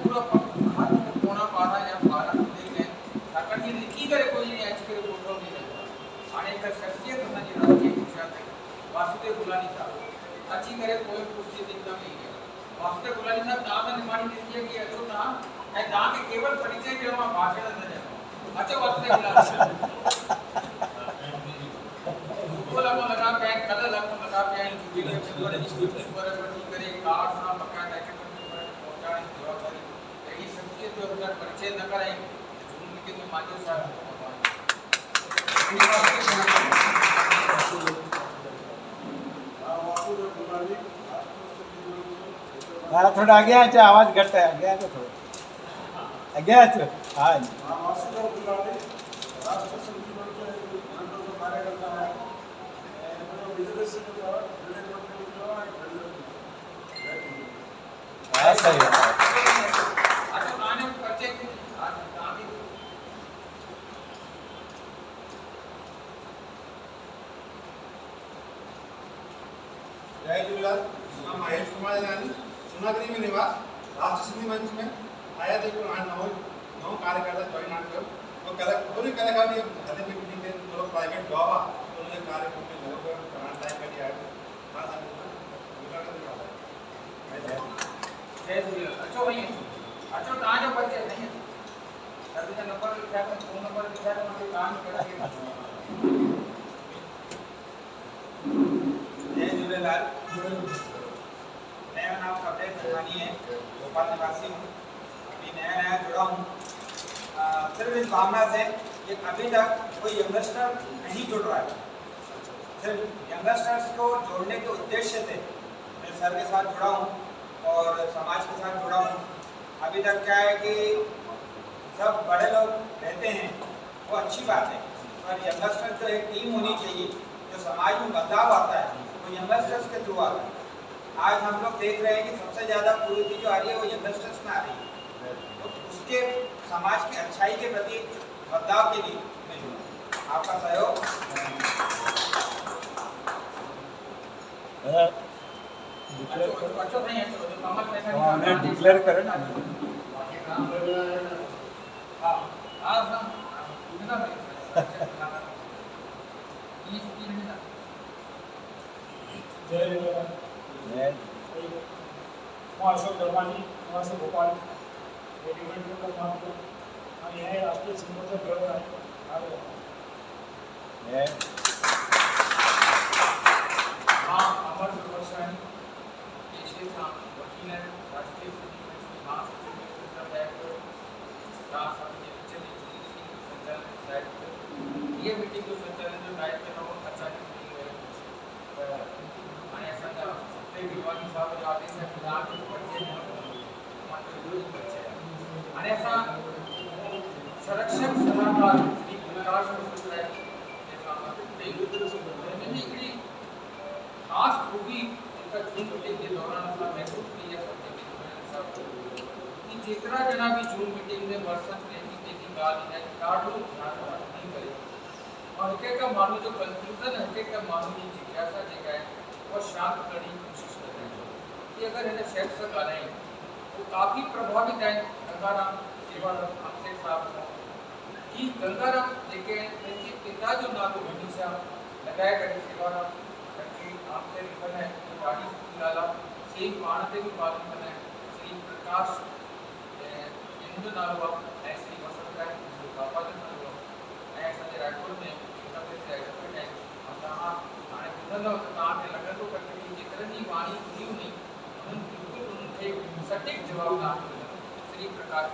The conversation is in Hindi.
पूरा हाथ में कोणा पारा या पारा देखें ताकि लिखी करे कोई नहीं आज के फोटो नहीं लगता आणि एक शख्सियत होना जी राजकीय विषय है वासुदेव गुलानी साहब अच्छी करे कोई कुर्सी दिखता नहीं है वासुदेव गुलानी साहब दादा ने मानी देती है कि अच्छो था है दादा के केवल परिचय के वहां भाषण न जाए अच्छा वासुदेव गुलानी बोला को लगा पे कलर लगा पे झुके के पूरे डिस्ट्रिक्ट पर करे कार्ड ना पक्का टैकेट पहुंचाने की जवाबदारी यही शख्सियत जो अगर परिचय न कराए जून के में माध्यम से थोड़ा आगे आ आवाज घट है आगे आ थोड़ा आगे आ हाँ सही है जय झूलेलाल मां महेश कुमार जानी सुनागरी में निवास राष्ट्र सिंधी मंच में आया थे नौ कार्यकर्ता ज्वाइन आने को पूरी कलाकार ये हद में मीटिंग के थोड़ा प्राइवेट जॉब आ तो उन्होंने कार्यक्रम में लोगों को कराना टाइम कर दिया है हां सर जय झूलेलाल अच्छो वही अच्छो कहां जो बच्चे नहीं सभी का नंबर लिखा है फोन नंबर लिखा है उनके काम करके जय झूलेलाल मेरा नाम कपिल धनवानी है भोपाल निवासी हूँ अभी नया जुड़ा हूँ सिर्फ इस भावना से कि अभी तक कोई यंगस्टर नहीं जुड़ रहा है सिर्फ यंगस्टर्स को जोड़ने के उद्देश्य से मैं सर के साथ जुड़ा हूँ और समाज के साथ जुड़ा हूँ अभी तक क्या है कि सब बड़े लोग रहते हैं वो अच्छी बात है पर यंगस्टर जो एक टीम होनी चाहिए जो समाज में बदलाव आता है वो यंगस्टर्स के थ्रू आता है आज हम लोग देख रहे हैं कि सबसे ज़्यादा कुरीति जो आ रही है वो यंगस्टर्स में आ रही है तो उसके समाज की अच्छाई के प्रति बदलाव के लिए मैं जुड़ा आपका सहयोग डिक्लेयर करें मैं अशोक धर्मानी निवासी भोपाल रेडिमेड का काम करता हूँ और यह राष्ट्रीय सिंबल ग्रह है हाँ अमर सुरक्षानी पेशे से वकील है राष्ट्रीय महासचिव संचालन ये मीटिंग जो संचालन जो दायित्व है वो अच्छा नहीं है आणि ऐसा ते विद्वानी साहब जो आदेश है फिलहाल जो बच्चे मात्र विरोधी बच्चे हैं आणि ऐसा संरक्षण सलाहकार श्री प्रकाश मिश्रा इकडे खास खूबी इनका जून मीटिंग के दौरान अपना महसूस किया कि जितना जना भी जून मीटिंग में वर्षन तेजी गाल है ॾाढो ध्यान नहीं करे और हिके का माण्हू जो कंफ्यूजन है हिके का माण्हू जी जिज्ञासा जेका है वो शांत करने की कोशिश कर रहे हैं कि अगर हिन शख्स से ॻाल्हायूं तो काफ़ी प्रभावित है गंगाराम सेवाराम आपसे साहब कि गंगाराम जेके पंहिंजे पिता जो नालो हमेशा लगाए करे सेवाराम करके आपसे लिखल है तो ॾाढी सुठी ॻाल्हि आहे सेम पाण ते बि पालन कंदा आहिनि श्री प्रकाश जो नालो आहे ऐं श्री वसंत राय जो पापा जो नालो आहे ऐं असांजे रायपुर में एडवोकेट आहिनि ऐं तव्हां हाणे ॿुधंदव त तव्हांखे लॻंदो कि जेतिरनि जी वाणी ॿुधी हूंदी उन्हनि बिल्कुलु उन्हनि खे सटीक जवाबु तव्हांखे मिलंदो श्री प्रकाश